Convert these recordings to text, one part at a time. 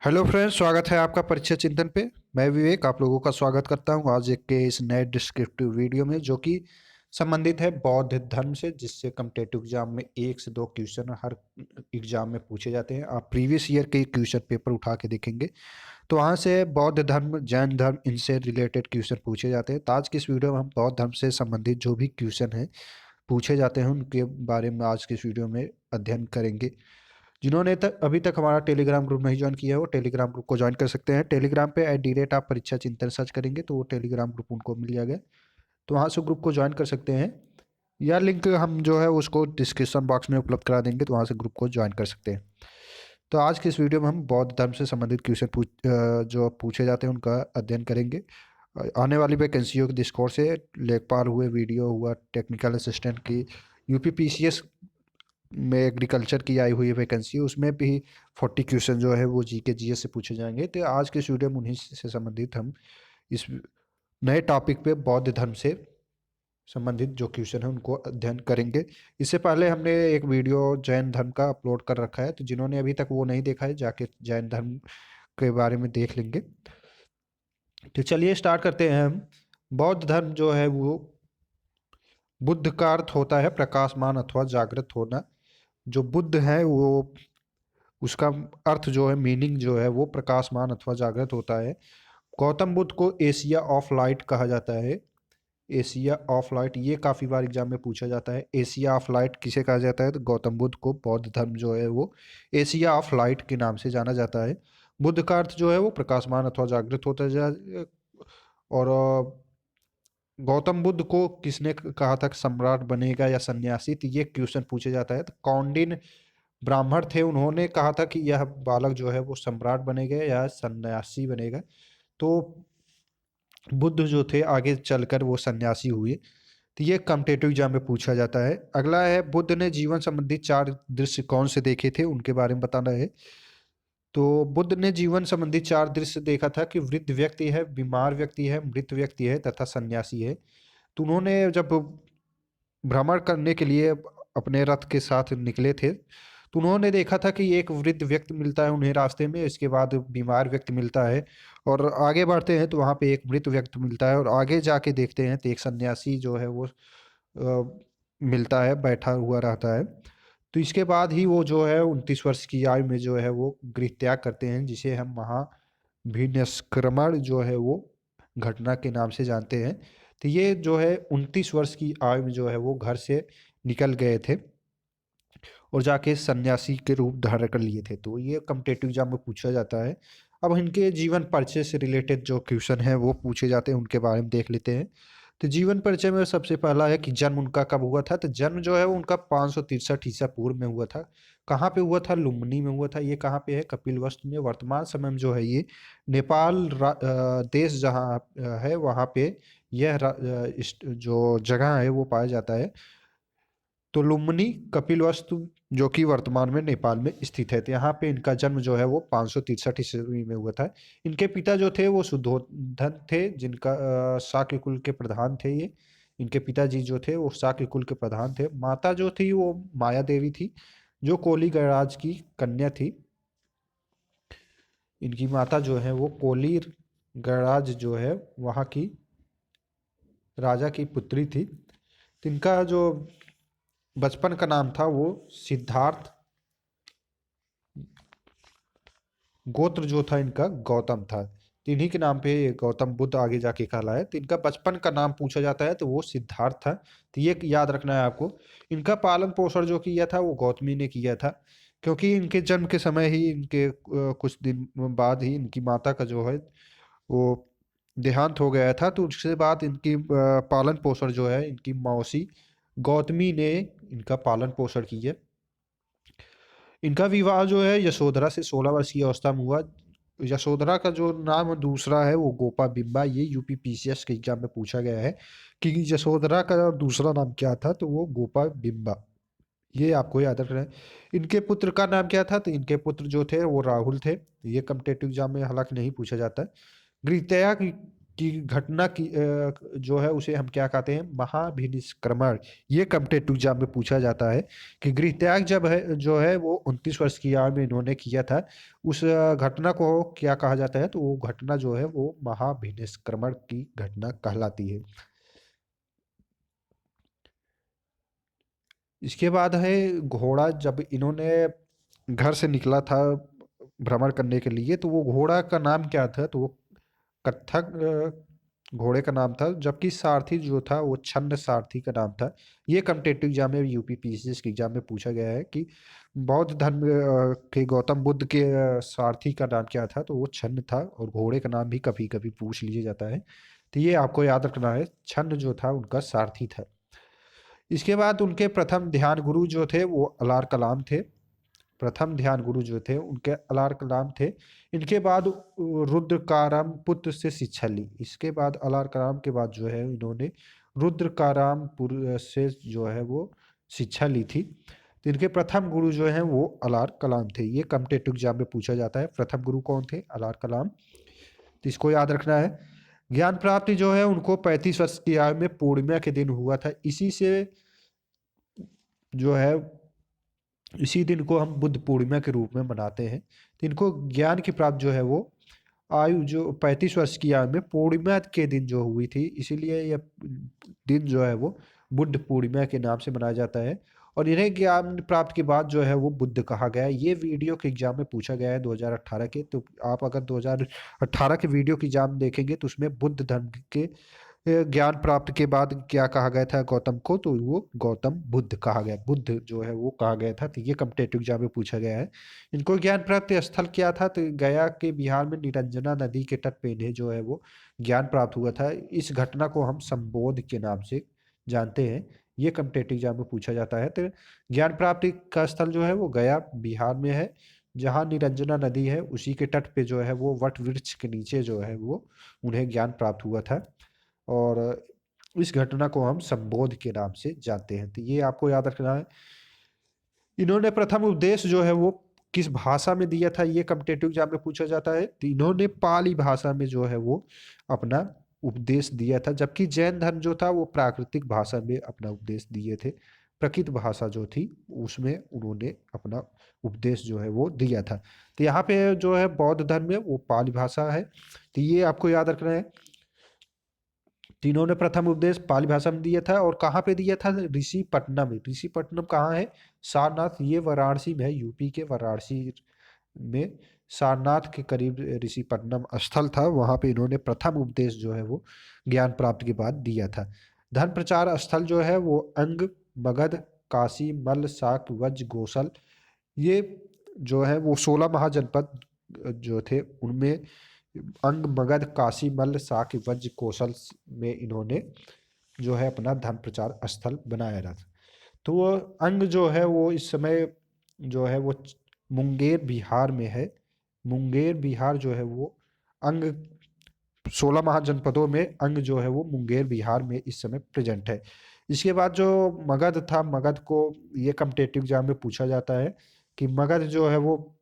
Hello friends, स्वागत है आपका परीक्षा चिंतन पे। मैं विवेक आप लोगों का स्वागत करता हूं आज एक के इस नए डिस्क्रिप्टिव वीडियो में, जो कि संबंधित है बौद्ध धर्म से, जिससे कम्पिटेटिव एग्जाम में 1 से 2 क्वेश्चन हर एग्जाम में पूछे जाते हैं। आप प्रीवियस ईयर के क्वेश्चन पेपर उठा के देखेंगे तो वहाँ से बौद्ध धर्म, जैन धर्म, इनसे रिलेटेड क्वेश्चन पूछे जाते हैं। तो आज की इस वीडियो में हम बौद्ध धर्म से संबंधित जो भी क्वेश्चन हैं पूछे जाते हैं उनके बारे में आज की इस वीडियो में अध्ययन करेंगे। जिन्होंने अभी तक हमारा टेलीग्राम ग्रुप नहीं ज्वाइन किया है वो टेलीग्राम ग्रुप को ज्वाइन कर सकते हैं। टेलीग्राम पे @ आप परीक्षा चिंतन सर्च करेंगे तो वो टेलीग्राम ग्रुप उनको मिल जाएगा, तो वहाँ से ग्रुप को ज्वाइन कर सकते हैं, या लिंक हम जो है उसको डिस्क्रिप्शन बॉक्स में उपलब्ध करा देंगे, तो वहाँ से ग्रुप को ज्वाइन कर सकते हैं। तो आज की इस वीडियो में हम बौद्ध धर्म से संबंधित क्वेश्चन जो पूछे जाते हैं उनका अध्ययन करेंगे। आने वाली वैकेंसियों के दृष्टिकोण से लेखपाल हुए, वीडियो हुआ, टेक्निकल असिस्टेंट की, यूपीपीसीएस में एग्रीकल्चर की आई हुई है वैकेंसी, उसमें भी 40 क्वेश्चन जो है वो जीके जीएस से पूछे जाएंगे। तो आज के इस वीडियो में उन्हीं से संबंधित हम इस नए टॉपिक पे बौद्ध धर्म से संबंधित जो क्वेश्चन है उनको अध्ययन करेंगे। इससे पहले हमने एक वीडियो जैन धर्म का अपलोड कर रखा है, तो जिन्होंने अभी तक वो नहीं देखा है जाके जैन धर्म के बारे में देख लेंगे। तो चलिए स्टार्ट करते हैं हम। बौद्ध धर्म जो है वो बुद्ध का अर्थ होता है प्रकाशमान अथवा जागृत होना। जो बुद्ध है वो उसका अर्थ जो है, मीनिंग जो है वो प्रकाशमान अथवा जागृत होता है। गौतम बुद्ध को एशिया ऑफ लाइट कहा जाता है। एशिया ऑफ लाइट ये काफ़ी बार एग्जाम में पूछा जाता है। एशिया ऑफ लाइट किसे कहा जाता है? तो गौतम बुद्ध को बौद्ध धर्म जो है वो एशिया ऑफ लाइट के नाम से जाना जाता है। बुद्ध का अर्थ जो है वो प्रकाशमान अथवा जागृत होता है। और गौतम बुद्ध को किसने कहा था कि सम्राट बनेगा या सन्यासी? तो ये क्वेश्चन पूछे जाता है। तो कौंडिन्य ब्राह्मण थे, उन्होंने कहा था कि यह बालक जो है वो सम्राट बनेगा या सन्यासी बनेगा। तो बुद्ध जो थे आगे चलकर वो सन्यासी हुए। तो ये कॉम्पिटिटिव एग्जाम में पूछा जाता है। अगला है, बुद्ध ने जीवन संबंधी 4 दृश्य कौन से देखे थे, उनके बारे में बताना है। तो बुद्ध ने जीवन संबंधी 4 दृश्य देखा था कि वृद्ध व्यक्ति है, बीमार व्यक्ति है, मृत व्यक्ति है तथा सन्यासी है। तो उन्होंने जब भ्रमण करने के लिए अपने रथ के साथ निकले थे तो उन्होंने देखा था कि एक वृद्ध व्यक्ति मिलता है उन्हें रास्ते में, इसके बाद बीमार व्यक्ति मिलता है, और आगे बढ़ते हैं तो वहाँ पे एक मृत व्यक्ति मिलता है, और आगे जाके देखते हैं तो एक सन्यासी जो है वो मिलता है, बैठा हुआ रहता है। तो इसके बाद ही वो जो है 29 वर्ष की आयु में जो है वो गृह त्याग करते हैं, जिसे हम महाभिनिष्क्रमण जो है वो घटना के नाम से जानते हैं। तो ये जो है 29 वर्ष की आयु में जो है वो घर से निकल गए थे और जाके सन्यासी के रूप धारण कर लिए थे। तो ये कॉम्पिटिटिव एग्जाम में पूछा जाता है। अब इनके जीवन परिचय से रिलेटेड जो क्वेश्चन है वो पूछे जाते हैं, उनके बारे में देख लेते हैं। तो जीवन परिचय में सबसे पहला है कि जन्म उनका कब हुआ था। तो जन्म जो है वो उनका 563 ईसा पूर्व में हुआ था। कहाँ पे हुआ था? लुम्बिनी में हुआ था। ये कहाँ पे है? कपिलवस्तु में। वर्तमान समय में जो है ये नेपाल देश जहाँ है वहाँ पे यह जो जगह है वो पाया जाता है। तो लुम्बिनी कपिलवस्तु जो कि वर्तमान में नेपाल में स्थित है, तो यहाँ पे इनका जन्म जो है वो 563 ईस्वी में हुआ था। इनके पिता जो थे वो शुद्धोधन थे, जिनका शाक्य कुल के प्रधान थे ये। इनके पिताजी जो थे वो शाक्य कुल के प्रधान थे। माता जो थी वो माया देवी थी, जो कोली गणराज की कन्या थी। इनकी माता जो है वो कोली गणराज जो है वहाँ की राजा की पुत्री थी। तो इनका जो बचपन का नाम था वो सिद्धार्थ, गोत्र जो था इनका गौतम था। तो इन्हीं के नाम पे ये गौतम बुद्ध आगे जाके कहलाए। तो इनका बचपन का नाम पूछा जाता है तो वो सिद्धार्थ था। तो ये याद रखना है आपको। इनका पालन पोषण जो किया था वो गौतमी ने किया था, क्योंकि इनके जन्म के समय ही, इनके कुछ दिन बाद ही इनकी माता का जो है वो देहांत हो गया था। तो उसके बाद इनकी पालन पोषण जो है इनकी मौसी गौतमी ने इनका पालन पोषण किया। इनका विवाह जो है यशोधरा से 16 वर्ष की अवस्था में हुआ। यशोधरा का जो नाम दूसरा है वो गोपा बिम्बा। ये यूपीपीसीएस के एग्जाम में पूछा गया है कि यशोधरा का दूसरा नाम क्या था, तो वो गोपा बिम्बा। ये आपको याद रखना है। इनके पुत्र का नाम क्या था? तो इनके पुत्र जो थे वो राहुल थे। ये कम्पिटेटिव एग्जाम में हालांकि नहीं पूछा जाता है। गृहत्याग की घटना की जो है उसे हम क्या कहते हैं, महाभिनिष्क्रमण। ये कॉम्पिटिटिव एग्जाम में पूछा जाता है कि गृह त्याग जब है जो है वो 29 वर्ष की आयु में इन्होंने किया था, उस घटना को क्या कहा जाता है, तो वो घटना जो है वो महाभिनिष्क्रमण की घटना कहलाती है। इसके बाद है घोड़ा। जब इन्होंने घर से निकला था भ्रमण करने के लिए, तो वो घोड़ा का नाम क्या था, तो वो कत्थक घोड़े का नाम था, जबकि सारथी जो था वो छन्न सारथी का नाम था। ये कॉम्पिटिटिव एग्जाम में यूपी पीसीएस के एग्जाम में पूछा गया है कि बौद्ध धर्म के गौतम बुद्ध के सारथी का नाम क्या था, तो वो छन्न था। और घोड़े का नाम भी कभी कभी पूछ लिया जाता है, तो ये आपको याद रखना है, छन्न जो था उनका सारथी था। इसके बाद उनके प्रथम ध्यान गुरु जो थे वो अलार कलाम थे। प्रथम ध्यान गुरु जो थे उनके अलार कलाम थे। इनके बाद रुद्रकाराम पुत्र से शिक्षा ली। इसके बाद अलार कलाम के बाद जो है इन्होंने रुद्रकारामपुर से जो है वो शिक्षा ली थी। तो इनके प्रथम गुरु जो हैं वो अलार कलाम थे। ये कॉम्पिटिटिव एग्जाम में पूछा जाता है, प्रथम गुरु कौन थे, अलार कलाम। तो इसको याद रखना है। ज्ञान प्राप्ति जो है उनको 35 वर्ष की आयु में पूर्णिमा के दिन हुआ था। इसी से जो है इसी दिन को हम बुद्ध पूर्णिमा के रूप में मनाते हैं। तो इनको ज्ञान की प्राप्ति जो है वो आयु जो 35 वर्ष की आयु में पूर्णिमा के दिन जो हुई थी, इसीलिए यह दिन जो है वो बुद्ध पूर्णिमा के नाम से मनाया जाता है। और इन्हें ज्ञान प्राप्त के बाद जो है वो बुद्ध कहा गया है। ये वीडियो के एग्जाम में पूछा गया है 2018 के। तो आप अगर 2018 के वीडियो की एग्जाम देखेंगे तो उसमें बुद्ध धर्म के ज्ञान प्राप्त के बाद क्या कहा गया था गौतम को, तो वो गौतम बुद्ध कहा गया, बुद्ध जो है वो कहा गया था। तो ये कॉम्पिटिटिव एग्जाम में पूछा गया है। इनको ज्ञान प्राप्त स्थल क्या था, तो गया के बिहार में निरंजना नदी के तट पे इन्हें जो है वो ज्ञान प्राप्त हुआ था। इस घटना को हम संबोध के नाम से जानते हैं। ये कॉम्पिटिटिव एग्जाम में पूछा जाता है। तो ज्ञान प्राप्ति का स्थल जो है वो गया बिहार में है, जहाँ निरंजना नदी है उसी के तट पे जो है वो वट वृक्ष के नीचे जो है वो उन्हें ज्ञान प्राप्त हुआ था। और इस घटना को हम संबोध के नाम से जानते हैं। तो ये आपको याद रखना है। इन्होंने प्रथम उपदेश जो है वो किस भाषा में दिया था, ये कॉम्पिटिटिव एग्जाम में पूछा जाता है। तो इन्होंने पाली भाषा में जो है वो अपना उपदेश दिया था, जबकि जैन धर्म जो था वो प्राकृतिक भाषा में अपना उपदेश दिए थे। प्रकृत भाषा जो थी उसमें उन्होंने अपना उपदेश जो है वो दिया था। तो यहाँ पे जो है बौद्ध धर्म में वो पाली भाषा है। तो ये आपको याद रखना है। तीनों ने प्रथम उपदेश पाली भाषा में दिया था। और कहाँ पे दिया था, ऋषिपट्टनम में। ऋषिपट्टनम कहाँ है, सारनाथ, ये वाराणसी में है, यूपी के वाराणसी में सारनाथ के करीब ऋषिपट्टनम स्थल था। वहाँ पे इन्होंने प्रथम उपदेश जो है वो ज्ञान प्राप्ति के बाद दिया था। धर्म प्रचार स्थल जो है वो अंग, मगध, काशी, मल्ल, साक, वज्र, गोसल, ये जो है वो 16 महाजनपद जो थे उनमें अंग, मगध, काशी, मल्ल, साक्य, वज्र, कौशल में इन्होंने जो है अपना धर्म प्रचार स्थल बनाया था। तो वो अंग जो है वो इस समय जो है वो मुंगेर बिहार में है। मुंगेर बिहार जो है वो अंग 16 महाजनपदों में अंग जो है वो मुंगेर बिहार में इस समय प्रेजेंट है। इसके बाद जो मगध था, मगध को ये कॉम्पिटिटिव एग्जाम में पूछा जाता है कि मगध जो है वो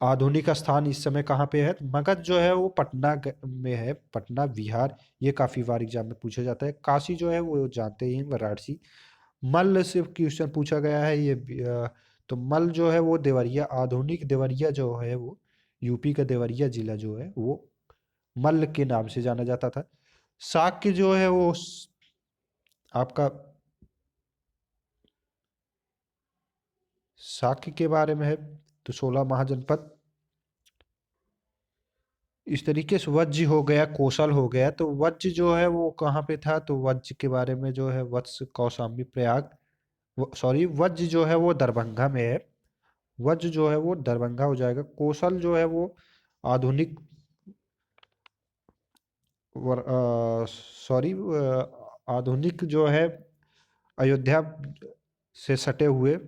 आधुनिक स्थान इस समय कहाँ पे है। तो मगध जो है वो पटना में है, पटना बिहार। ये काफी बार एग्जाम में पूछा जाता है। काशी जो है वो जानते ही हैं, वाराणसी। मल्ल से क्वेश्चन पूछा गया है ये तो मल्ल जो है वो देवरिया, आधुनिक देवरिया जो है वो यूपी का देवरिया जिला जो है वो मल्ल के नाम से जाना जाता था। शाक्य जो है वो आपका शाक्य के बारे में है। तो 16 महाजनपद इस तरीके से। वज्र हो गया, कौशल हो गया। तो वज्र जो है वो कहाँ पे था, तो वज्र के बारे में जो है वत्स, कौशाम्बी, प्रयाग, सॉरी वज्र जो है वो दरभंगा में है। वज्र जो है वो दरभंगा हो जाएगा। कौशल जो है वो आधुनिक सॉरी आधुनिक जो है अयोध्या से सटे हुए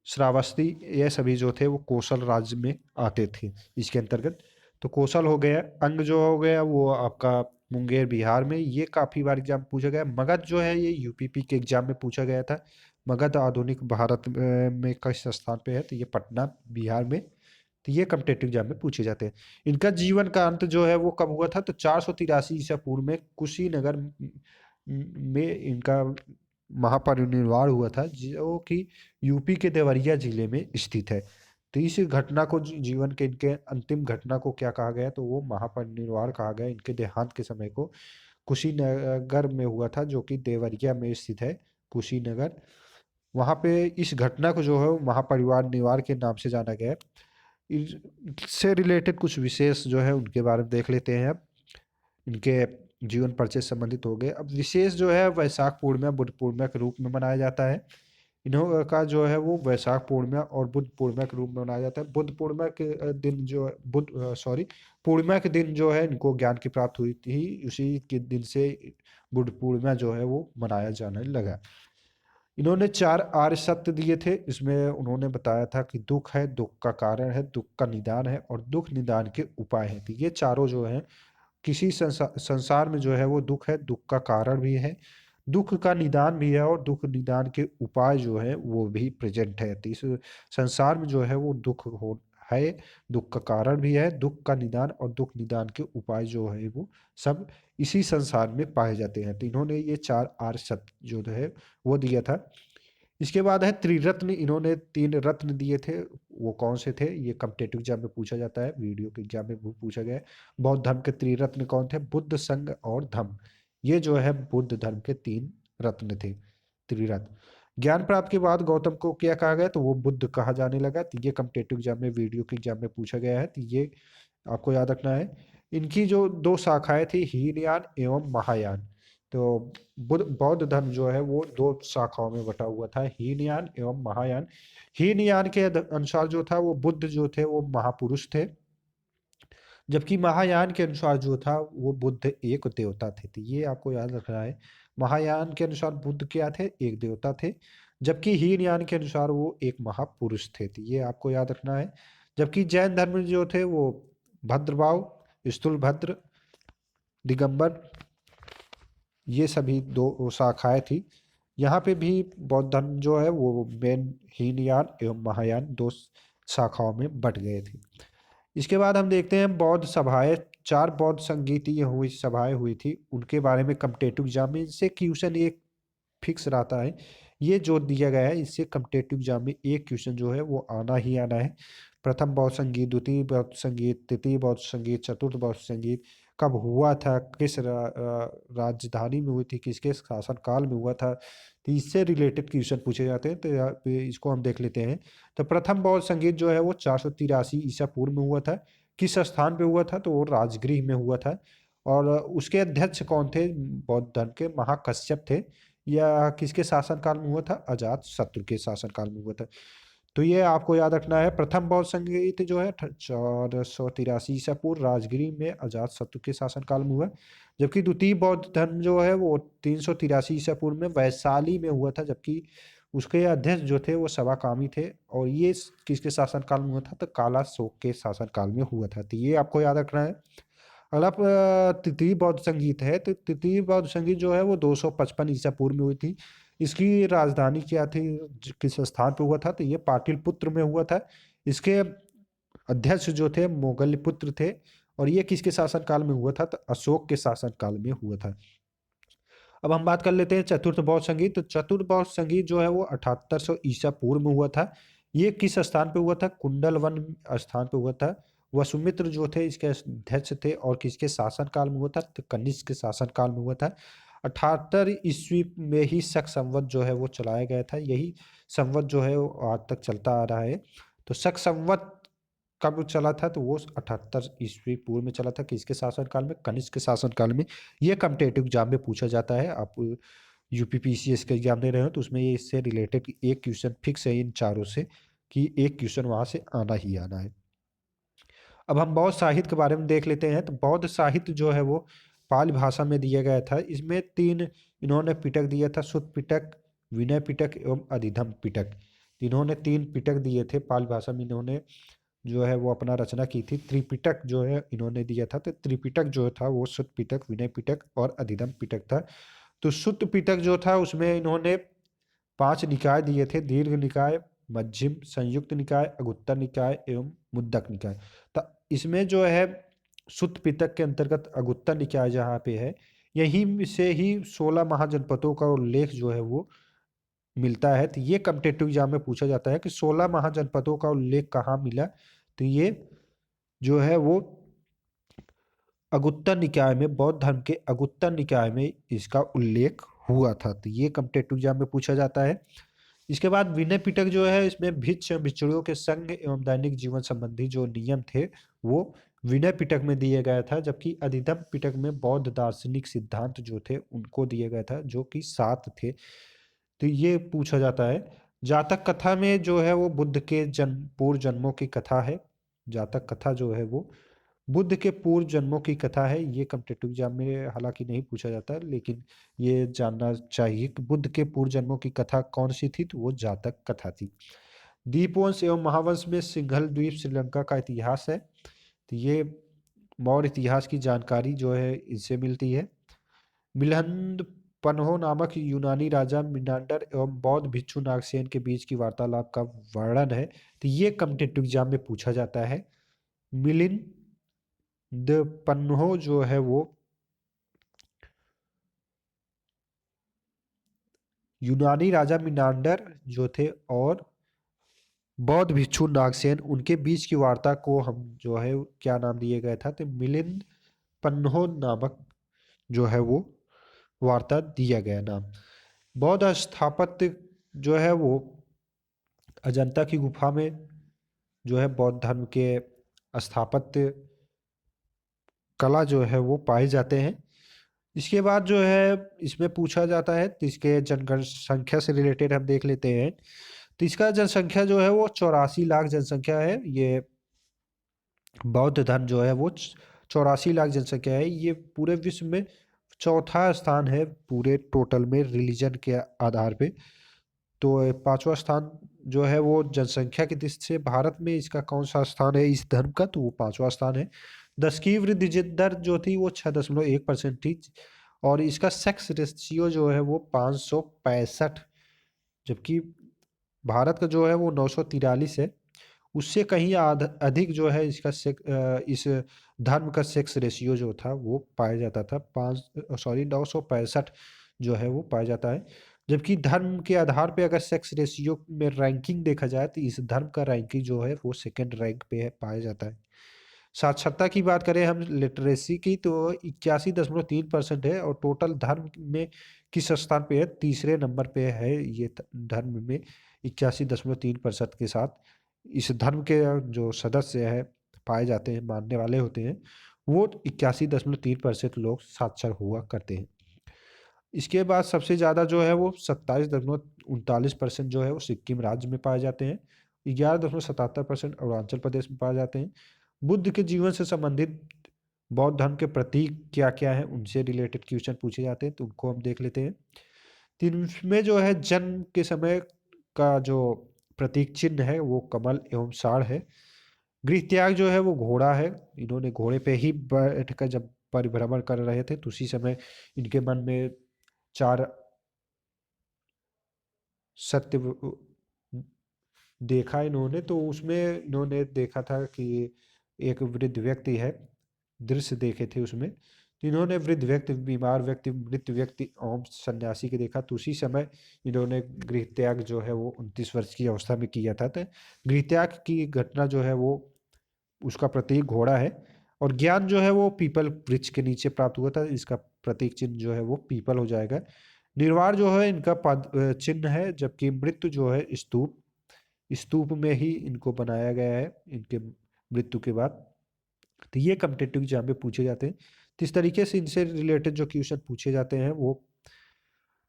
श्रावस्ती, ये सभी जो थे वो कौशल राज्य में आते थे इसके अंतर्गत। तो कौशल हो गया। अंग जो हो गया वो आपका मुंगेर बिहार में, ये काफी बार एग्जाम पूछा गया। मगध जो है ये यूपीपी के एग्जाम में पूछा गया था। मगध आधुनिक भारत में किस स्थान पे है, तो ये पटना बिहार में तो ये कॉम्पिटिटिव एग्जाम में पूछे जाते हैं। इनका जीवन का अंत जो है वो कब हुआ था, तो 483 ईसा पूर्व में कुशीनगर में इनका महापरिनिर्वाण हुआ था, जो कि यूपी के देवरिया जिले में स्थित है। तो इस घटना को जीवन के इनके अंतिम घटना को क्या कहा गया, तो वो महापरिनिर्वाण कहा गया। इनके देहांत के समय को कुशीनगर में हुआ था, जो कि देवरिया में स्थित है कुशीनगर। वहाँ पे इस घटना को जो है वो महापरिवार निवार के नाम से जाना गया है। इससे रिलेटेड कुछ विशेष जो है उनके बारे में देख लेते हैं अब। इनके जीवन परिचय से संबंधित हो गए। अब विशेष जो है वैशाख पूर्णिमा बुद्ध पूर्णिमा के रूप में मनाया जाता है। इन्हों का जो है वो वैशाख पूर्णिमा और बुद्ध पूर्णिमा के रूप में मनाया जाता है। बुद्ध पूर्णिमा के दिन जो है पूर्णिमा के दिन जो है इनको ज्ञान की प्राप्ति हुई थी, उसी के दिन से बुद्ध पूर्णिमा जो है वो मनाया जाने लगा। इन्होंने 4 आर्य सत्य दिए थे। इसमें उन्होंने बताया था कि दुख है, दुख का कारण है, दुख का निदान है और दुख निदान के उपाय हैं। तो ये चारों जो है किसी संसार में जो है वो दुख है, दुख का कारण भी है, दुख का निदान भी है और दुख निदान के उपाय जो है वो भी प्रेजेंट है। तो इस संसार में जो है वो दुख हो है, दुख का कारण भी है, दुख का निदान और दुख निदान के उपाय जो है वो सब इसी संसार में पाए जाते हैं। तो इन्होंने ये 4 आर्य सत्य जो है वो दिया था। इसके बाद है त्रिरत्न। इन्होंने 3 रत्न दिए थे। वो कौन से थे, ये कॉम्पिटिटिव एग्जाम में पूछा जाता है, वीडियो के एग्जाम में वो पूछा गया है। बौद्ध धर्म के त्रिरत्न कौन थे, बुद्ध, संघ और धम्म। ये जो है बुद्ध धर्म के 3 रत्न थे, त्रिरत्न। ज्ञान प्राप्त के बाद गौतम को क्या कहा गया, तो वो बुद्ध कहा जाने लगा। तो ये कॉम्पिटिटिव एग्जाम में वीडियो के एग्जाम में पूछा गया है, तो ये आपको याद रखना है। इनकी जो 2 शाखाएं थी, हीनयान एवं महायान। तो बौद्ध धर्म जो है वो 2 शाखाओं में बटा हुआ था, हीनयान एवं महायान। हीनयान के अनुसार जो था वो बुद्ध जो थे वो महापुरुष थे, जबकि महायान के अनुसार जो था वो बुद्ध एक देवता थे। तो ये आपको याद रखना है। महायान के अनुसार बुद्ध क्या थे, एक देवता थे, जबकि हीनयान के अनुसार वो एक महापुरुष थे। तो ये आपको याद रखना है। जबकि जैन धर्म जो थे वो भद्रभाव, स्थूलभद्र, दिगंबर, ये सभी 2 शाखाएं थी। यहाँ पे भी बौद्ध धर्म जो है वो मेन हीनयान एवं महायान 2 शाखाओं में बट गए थे। इसके बाद हम देखते हैं बौद्ध सभाएं। 4 बौद्ध संगीतीय हुई सभाएं हुई थी, उनके बारे में कॉम्पिटिटिव एग्जाम में इनसे क्वेश्चन एक फिक्स रहता है। ये जो दिया गया है इससे कॉम्पिटिटिव एग्जाम में एक क्वेश्चन जो है वो आना ही आना है। प्रथम बौद्ध संगीत, द्वितीय बौद्ध संगीत, तृतीय बौद्ध संगीत, चतुर्थ बौद्ध संगीत कब हुआ था, किस राजधानी में हुई थी, किसके शासनकाल में हुआ था। तो इससे रिलेटेड क्वेश्चन पूछे जाते हैं। तो यहाँ पे इसको हम देख लेते हैं। तो प्रथम बौद्ध संगीत जो है वो 483 ईसा पूर्व में हुआ था। किस स्थान पे हुआ था, तो वो राजगृह में हुआ था। और उसके अध्यक्ष कौन थे, बौद्ध धर्म के महाकश्यप थे। या किसके शासनकाल में हुआ था, अजात शत्रु के शासनकाल में हुआ था। तो ये आपको याद रखना है। प्रथम बौद्ध संगीत जो है 483 ईसा पूर्व राजगिरी में अजात शत्रु के शासनकाल में हुआ। जबकि द्वितीय बौद्ध धर्म जो है वो 383 ईसा पूर्व में वैशाली में हुआ था, जबकि उसके अध्यक्ष जो थे वो सवाकामी थे। और ये किसके शासनकाल में हुआ था, तो काला शोक के शासनकाल में हुआ था। तो ये आपको याद रखना है। अगला तृतीय बौद्ध संगीत है। तो तृतीय बौद्ध संगीत जो है वो 255 ईसा पूर्व में हुई थी। इसकी राजधानी क्या थी, किस स्थान पे हुआ था, तो ये पाटलिपुत्र में हुआ था। इसके अध्यक्ष जो थे मोगलपुत्र थे। और ये किसके शासनकाल में हुआ था, तो अशोक के शासनकाल में हुआ था। अब हम बात कर लेते हैं चतुर्थ बौद्ध संगीत। तो चतुर्थ बौद्ध संगीत जो है वो 7800 ईसा पूर्व में हुआ था। ये किस स्थान पे हुआ था, कुंडल वन स्थान पे हुआ था। वसुमित्र जो थे इसके अध्यक्ष थे। और किसके शासनकाल में हुआ था, तो कनिष्क के शासनकाल में हुआ था। 78 ईस्वी में ही शक संवत जो है वो चलाया गया था। यही संवत जो है वो आज तक चलता आ रहा है। तो शक संवत कब चला था, तो वो 78 ईस्वी पूर्व में चला था। किसके शासनकाल में, कनिष्क के शासनकाल में। ये कॉम्पिटिटिव एग्जाम में पूछा जाता है। आप यूपीपीसीएस का एग्जाम दे रहे हो तो उसमें ये इससे रिलेटेड एक क्वेश्चन फिक्स है इन चारों से, कि एक क्वेश्चन वहां से आना ही आना है। अब हम बौद्ध साहित्य के बारे में देख लेते हैं। तो बौद्ध साहित्य जो है वो पाली भाषा में दिया गया था। इसमें 3 इन्होंने पिटक दिया था, सुत्त पिटक, विनय पिटक एवं अधिधम पिटक। इन्होंने 3 पिटक दिए थे पाली भाषा में। इन्होंने जो है वो अपना रचना की थी। त्रिपिटक जो है इन्होंने दिया था। तो त्रिपिटक जो था वो सुत्त पिटक, विनय पिटक और अधिधम पिटक था। तो सुत्त पिटक जो था उसमें इन्होंने 5 निकाय दिए थे, दीर्घ निकाय, मध्यम, संयुक्त निकाय, अगुत्तर निकाय एवं मुद्दक निकाय। तो इसमें जो है सुत्त पिटक के अंतर्गत अगुत्तर निकाय जहाँ पे है, यहीं से ही 16 महाजनपदों का उल्लेख जो है वो मिलता है। तो ये कॉम्पिटिटिव एग्जाम में पूछा जाता है कि 16 महाजनपदों का उल्लेख कहाँ मिला। तो ये जो है वो अगुत्तर निकाय में, बौद्ध धर्म के अगुत्तर निकाय में इसका उल्लेख हुआ था। तो ये कॉम्पिटिटिव एग्जाम में पूछा जाता है। इसके बाद विनय पिटक जो है, इसमें भिक्षु भिक्षुओं के संग एवं दैनिक जीवन संबंधी जो नियम थे वो विनय पिटक में दिए गया था, जबकि अधिधम्म पिटक में बौद्ध दार्शनिक सिद्धांत जो थे उनको दिए गया था, जो कि 7 थे। तो ये पूछा जाता है। जातक कथा में जो है वो बुद्ध के जन्म पूर्व जन्मों की कथा है। जातक कथा जो है वो बुद्ध के पूर्व जन्मों की कथा है। ये कॉम्पिटिटिव एग्जाम में हालांकि नहीं पूछा जाता, लेकिन ये जानना चाहिए कि बुद्ध के पूर्व जन्मों की कथा कौन सी थी। तो वो जातक कथा थी। दीपवंश एवं महावंश में सिंघल द्वीप श्रीलंका का इतिहास है। तो ये मौर्य इतिहास की जानकारी जो है इनसे मिलती है। मिलहंद पन्हो नामक यूनानी राजा मिनांडर एवं बौद्ध भिक्षु नागसेन के बीच की वार्तालाप का वर्णन है। तो ये कॉम्पिटिटिव एग्जाम में पूछा जाता है। मिलिंद पन्हो जो है वो यूनानी राजा मिनांडर जो थे और बौद्ध भिक्षु नागसेन, उनके बीच की वार्ता को हम जो है क्या नाम दिया गया था। तो मिलिंद पन्हो नामक जो है वो वार्ता दिया गया नाम। बौद्ध स्थापत्य जो है वो अजंता की गुफा में जो है बौद्ध धर्म के स्थापत्य कला जो है वो पाए जाते हैं। इसके बाद जो है इसमें पूछा जाता है, तो इसके जनसंख्या से रिलेटेड हम देख लेते हैं। तो इसका जनसंख्या जो है वो 84 लाख जनसंख्या है। ये बौद्ध धर्म जो है वो 84 लाख जनसंख्या है। ये पूरे विश्व में चौथा स्थान है पूरे टोटल में रिलीजन के आधार पे। तो 5वां स्थान जो है वो जनसंख्या की दृष्टि से भारत में इसका कौन सा स्थान है इस धर्म का, तो वो 5वां स्थान है। 10 की वृद्धि दर जो थी वो 6.1% थी। और इसका सेक्स रेशियो जो है वो 565, जबकि भारत का जो है वो 943 है। उससे कहीं अधिक जो है इसका इस धर्म का सेक्स रेशियो जो था वो पाया जाता था। 965 जो है वो पाया जाता है। जबकि धर्म के आधार पे अगर सेक्स रेशियो में रैंकिंग देखा जाए तो इस धर्म का रैंकिंग जो है वो सेकंड रैंक पे है, पाया जाता है। साक्षरता की बात करें हम लिटरेसी की, तो 81.3% है। और टोटल धर्म में किस स्थान पे है, तीसरे नंबर पे है ये धर्म में 81.3% के साथ। इस धर्म के जो सदस्य है पाए जाते हैं, मानने वाले होते हैं, वो 81.3% लोग साक्षर हुआ करते हैं। इसके बाद सबसे ज़्यादा जो है वो 27.39% जो है वो सिक्किम राज्य में पाए जाते हैं। 11.77% अरुणाचल प्रदेश में पाए जाते हैं। बुद्ध के जीवन से संबंधित बौद्ध धर्म के प्रतीक क्या क्या हैं, उनसे रिलेटेड क्वेश्चन पूछे जाते हैं, तो उनको हम देख लेते हैं। तो इनमें जो है जन्म के समय का जो प्रतीक चिन्ह है वो कमल एवं साड़ है। गृह त्याग जो है वो घोड़ा है। इन्होंने घोड़े पे ही बैठकर जब परिभ्रमण कर रहे थे तो उसी समय इनके मन में 4 सत्य देखा इन्होंने। तो उसमें इन्होंने देखा था कि एक वृद्ध व्यक्ति है, दृश्य देखे थे उसमें। तो इन्होंने वृद्ध व्यक्ति, बीमार व्यक्ति, मृत व्यक्ति और सन्यासी के देखा। तो उसी समय इन्होंने गृह त्याग जो है वो 29 वर्ष की अवस्था में किया था। तो गृह त्याग की घटना जो है वो उसका प्रतीक घोड़ा है। और ज्ञान जो है वो पीपल वृक्ष के नीचे प्राप्त हुआ था, इसका प्रतीक चिन्ह जो है वो पीपल हो जाएगा। निर्वाण जो है इनका चिन्ह है, जबकि मृत्यु जो है स्तूप, स्तूप में ही इनको बनाया गया है इनके मृत्यु के बाद। तो ये कॉम्पिटिटिव एग्जाम में पूछे जाते हैं। तो इस तरीके से इनसे रिलेटेड जो क्वेश्चन पूछे जाते हैं वो,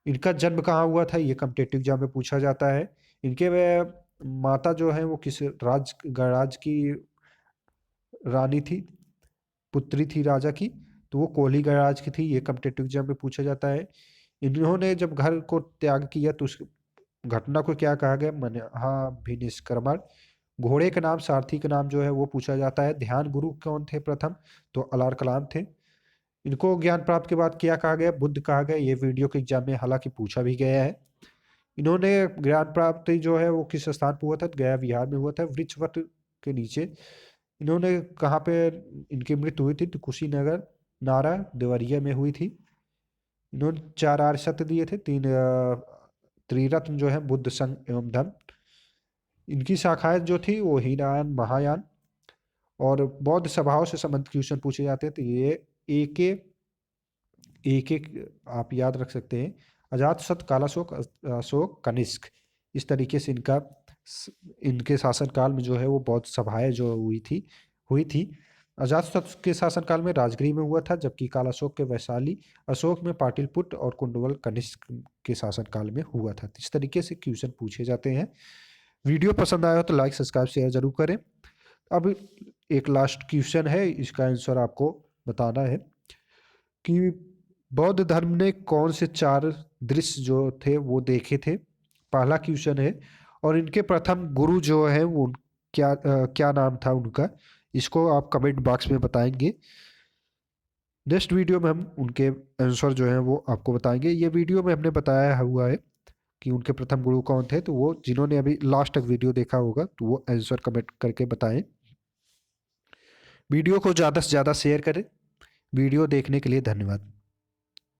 इनका जन्म कहाँ हुआ था ये कॉम्पिटिटिव एग्जाम में पूछा जाता है। इनके माता जो है वो किस गणराज्य की रानी थी, पुत्री थी राजा की, तो वो कोहली गणराज्य की थी। ये कॉम्पिटिटिव एग्जाम में पूछा जाता है। इन्होंने जब घर को त्याग किया तो उस घटना को क्या कहा गया, महाभिनिष्क्रमण। घोड़े का नाम, सारथी का नाम जो है वो पूछा जाता है। ध्यान गुरु कौन थे प्रथम, तो अलार कलाम थे। इनको ज्ञान प्राप्त के बाद क्या कहा गया, बुद्ध कहा गया। ये वीडियो के एग्जाम में हालांकि पूछा भी गया है। इन्होंने ज्ञान प्राप्ति जो है वो किस स्थान पर हुआ था? गया विहार में हुआ था, वृक्ष वट के नीचे। इन्होंने कहाँ पे इनकी मृत्यु हुई थी? तो कुशीनगर, नारा, देवरिया में हुई थी। इन्होंने 4 आर्य सत्य दिए थे, 3 त्रिरत्न जो है बुद्ध, संघ एवं धर्म। इनकी शाखाएं जो थी वो हीनयान, महायान और बौद्ध सभाओं से संबंधित क्वेश्चन पूछे जाते हैं। तो ये एक एक एक आप याद रख सकते हैं। अजातशत्रु, कालाशोक, अशोक, कनिष्क, इस तरीके से इनके शासनकाल में जो है वो बौद्ध सभाएं जो हुई थी। अजातशत्रु के शासनकाल में राजगृह में हुआ था, जबकि कालाशोक के वैशाली, अशोक में पाटलिपुत्र और कुंडवल कनिष्क के शासनकाल में हुआ था। इस तरीके से क्वेश्चन पूछे जाते हैं। वीडियो पसंद आया हो तो लाइक, सब्सक्राइब, शेयर जरूर करें। अब एक लास्ट क्वेश्चन है, इसका आंसर आपको बताना है कि बौद्ध धर्म ने कौन से 4 दृश्य जो थे वो देखे थे। पहला क्वेश्चन है। और इनके प्रथम गुरु जो है वो क्या नाम था उनका? इसको आप कमेंट बॉक्स में बताएंगे। नेक्स्ट वीडियो में हम उनके आंसर जो है वो आपको बताएंगे। ये वीडियो में हमने बताया हुआ है कि उनके प्रथम गुरु कौन थे, तो वो जिन्होंने अभी लास्ट तक वीडियो देखा होगा तो वो आंसर कमेंट करके बताएं। वीडियो को ज़्यादा से ज़्यादा शेयर करें। वीडियो देखने के लिए धन्यवाद।